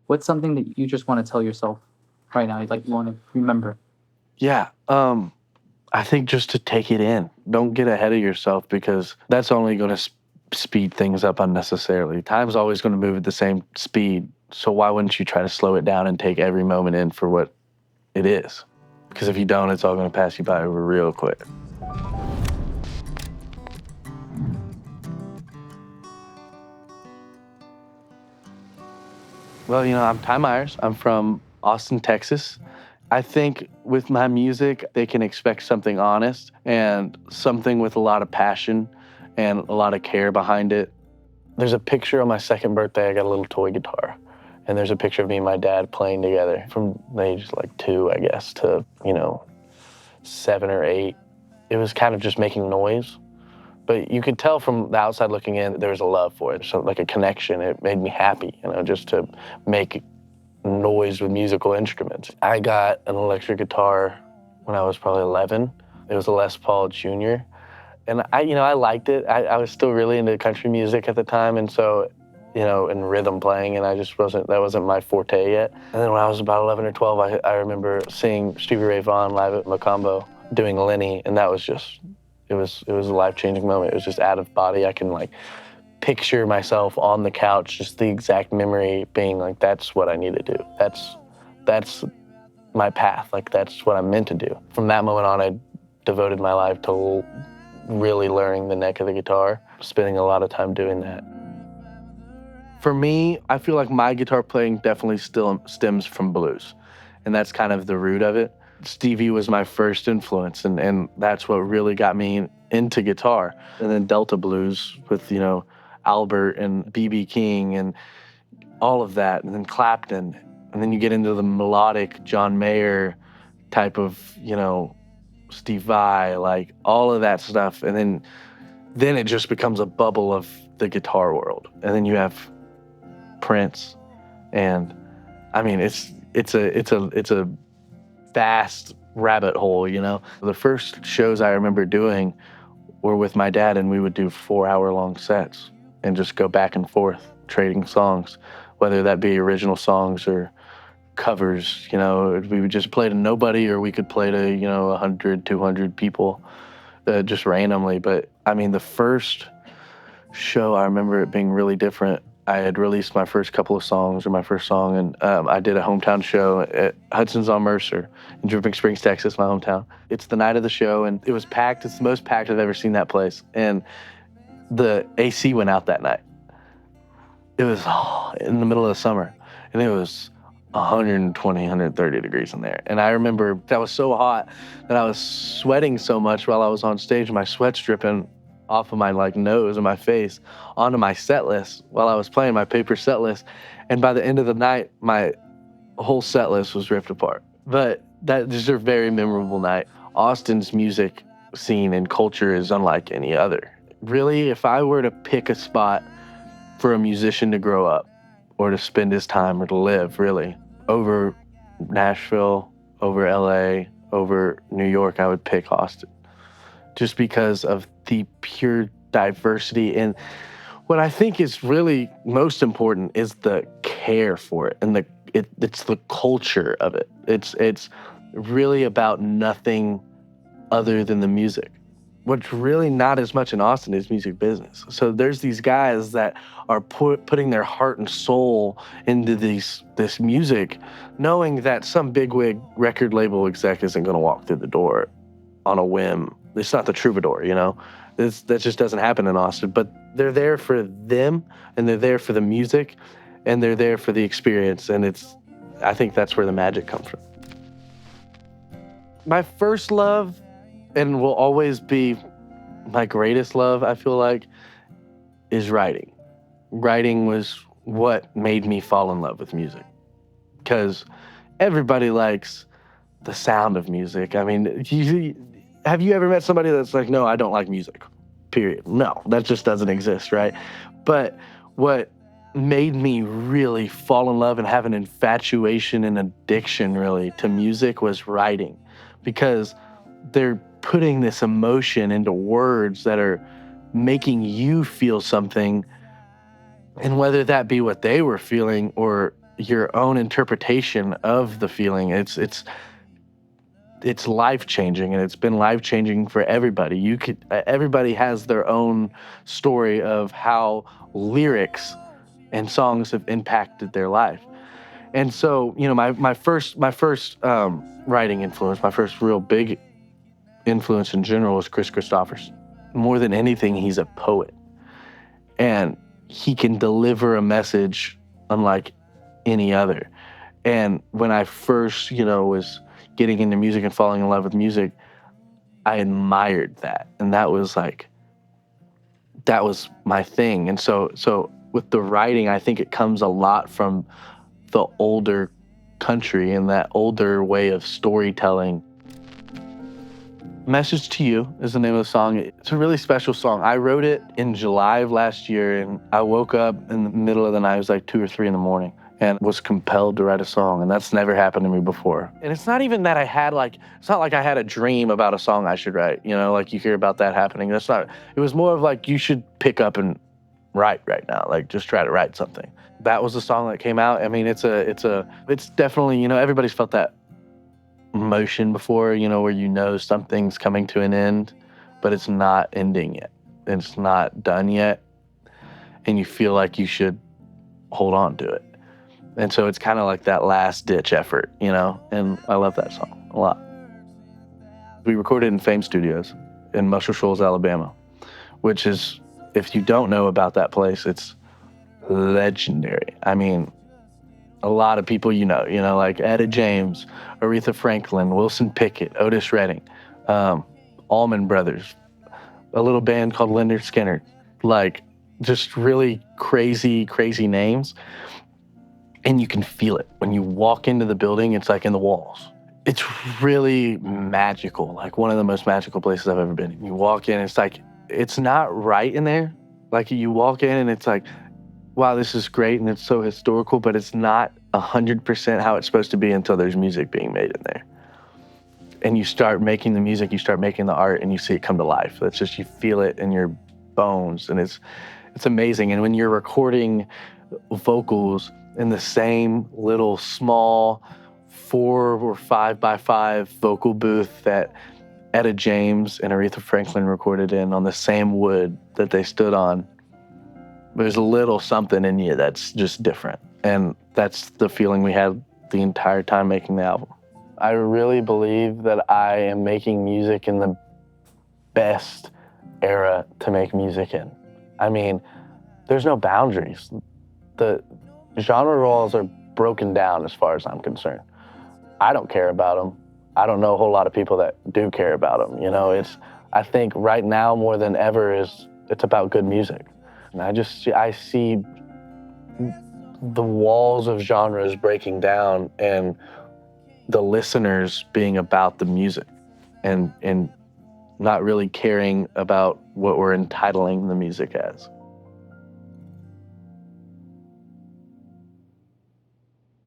What's something that you just want to tell yourself right now? Like you want to remember? Yeah, I think just to take it in. Don't get ahead of yourself because that's only going to speed things up unnecessarily. Time's always going to move at the same speed. So why wouldn't you try to slow it down and take every moment in for what it is? Because if you don't, it's all going to pass you by over real quick. Well, I'm Ty Myers. I'm from Austin, Texas. I think with my music, they can expect something honest and something with a lot of passion and a lot of care behind it. There's a picture on my second birthday. I got a little toy guitar. And there's a picture of me and my dad playing together from the age like 2, I guess, to, 7 or 8. It was kind of just making noise. But you could tell from the outside looking in that there was a love for it, so like a connection. It made me happy, just to make noise with musical instruments. I got an electric guitar when I was probably 11. It was a Les Paul Jr. And I liked it. I was still really into country music at the time, and so, and rhythm playing, and that wasn't my forte yet. And then when I was about 11 or 12, I remember seeing Stevie Ray Vaughan live at Macombo doing Lenny, and that was just, it was a life-changing moment. It was just out of body. I can picture myself on the couch, just the exact memory being like, that's what I need to do. That's my path. That's what I'm meant to do. From that moment on, I devoted my life to really learning the neck of the guitar, spending a lot of time doing that. For me, I feel like my guitar playing definitely still stems from blues, and that's kind of the root of it. Stevie was my first influence, and that's what really got me into guitar. And then Delta blues with, Albert and B.B. King and all of that, and then Clapton. And then you get into the melodic John Mayer type of, Steve Vai, all of that stuff. And then it just becomes a bubble of the guitar world. And then you have Prince, and I mean, it's a vast rabbit hole, The first shows I remember doing were with my dad, and we would do 4-hour-long sets and just go back and forth trading songs, whether that be original songs or covers. We would just play to nobody, or we could play to 100, 200 people, just randomly. But I mean, the first show, I remember it being really different. I had released my first couple of songs, or my first song, and I did a hometown show at Hudson's on Mercer in Dripping Springs, Texas, my hometown. It's the night of the show, and it was packed. It's the most packed I've ever seen that place. And the AC went out that night. It was in the middle of the summer, and it was 120, 130 degrees in there. And I remember that was so hot that I was sweating so much while I was on stage, my sweat's dripping off of my nose and my face onto my set list while I was playing my paper set list. And by the end of the night, my whole set list was ripped apart. But that is a very memorable night. Austin's music scene and culture is unlike any other. Really, if I were to pick a spot for a musician to grow up or to spend his time or to live, really, over Nashville, over LA, over New York, I would pick Austin. Just because of the pure diversity. And what I think is really most important is the care for it, and it's the culture of it. It's really about nothing other than the music. What's really not as much in Austin is music business. So there's these guys that are putting their heart and soul into this music, knowing that some bigwig record label exec isn't going to walk through the door on a whim. It's not the troubadour, that just doesn't happen in Austin. But they're there for them, and they're there for the music, and they're there for the experience. And I think that's where the magic comes from. My first love, and will always be my greatest love, I feel like, is writing. Writing was what made me fall in love with music. Because everybody likes the sound of music. I mean, have you ever met somebody that's like, no, I don't like music, period? No, that just doesn't exist, right? But what made me really fall in love and have an infatuation and addiction, really, to music was writing. Because they're putting this emotion into words that are making you feel something, and whether that be what they were feeling or your own interpretation of the feeling. It's life changing, and it's been life changing for everybody. Everybody has their own story of how lyrics and songs have impacted their life. And so, my first writing influence, my first real big influence in general was Chris Christophers. More than anything, he's a poet, and he can deliver a message unlike any other. And when I first, was getting into music and falling in love with music, I admired that. And that was my thing. And so with the writing, I think it comes a lot from the older country and that older way of storytelling. Message to You is the name of the song. It's a really special song. I wrote it in July of last year, and I woke up in the middle of the night. It was like 2 or 3 in the morning, and was compelled to write a song, and that's never happened to me before. And it's not even that it's not like I had a dream about a song I should write, like you hear about that happening. It was more of like, you should pick up and write right now, like just try to write something. That was the song that came out. I mean, it's definitely, everybody's felt that emotion before, where something's coming to an end, but it's not ending yet. It's not done yet. And you feel like you should hold on to it. And so it's kind of like that last ditch effort, and I love that song a lot. We recorded in Fame Studios in Muscle Shoals, Alabama, which is, if you don't know about that place, it's legendary. I mean, a lot of people like Etta James, Aretha Franklin, Wilson Pickett, Otis Redding, Allman Brothers, a little band called Lynyrd Skynyrd, like just really crazy, crazy names. And you can feel it. When you walk into the building, it's like in the walls. It's really magical, like one of the most magical places I've ever been. You walk in, it's like, it's not right in there. Like you walk in and it's like, wow, this is great and it's so historical, but it's not 100% how it's supposed to be until there's music being made in there. And you start making the music, you start making the art, and you see it come to life. It's just, you feel it in your bones, and it's amazing. And when you're recording vocals in the same little small 4 or 5 by 5 vocal booth that Etta James and Aretha Franklin recorded in, on the same wood that they stood on, there's a little something in you that's just different. And that's the feeling we had the entire time making the album. I really believe that I am making music in the best era to make music in. I mean, there's no boundaries. The genre roles are broken down as far as I'm concerned. I don't care about them. I don't know a whole lot of people that do care about them. I think right now more than ever it's about good music. And I see the walls of genres breaking down and the listeners being about the music and not really caring about what we're entitling the music as.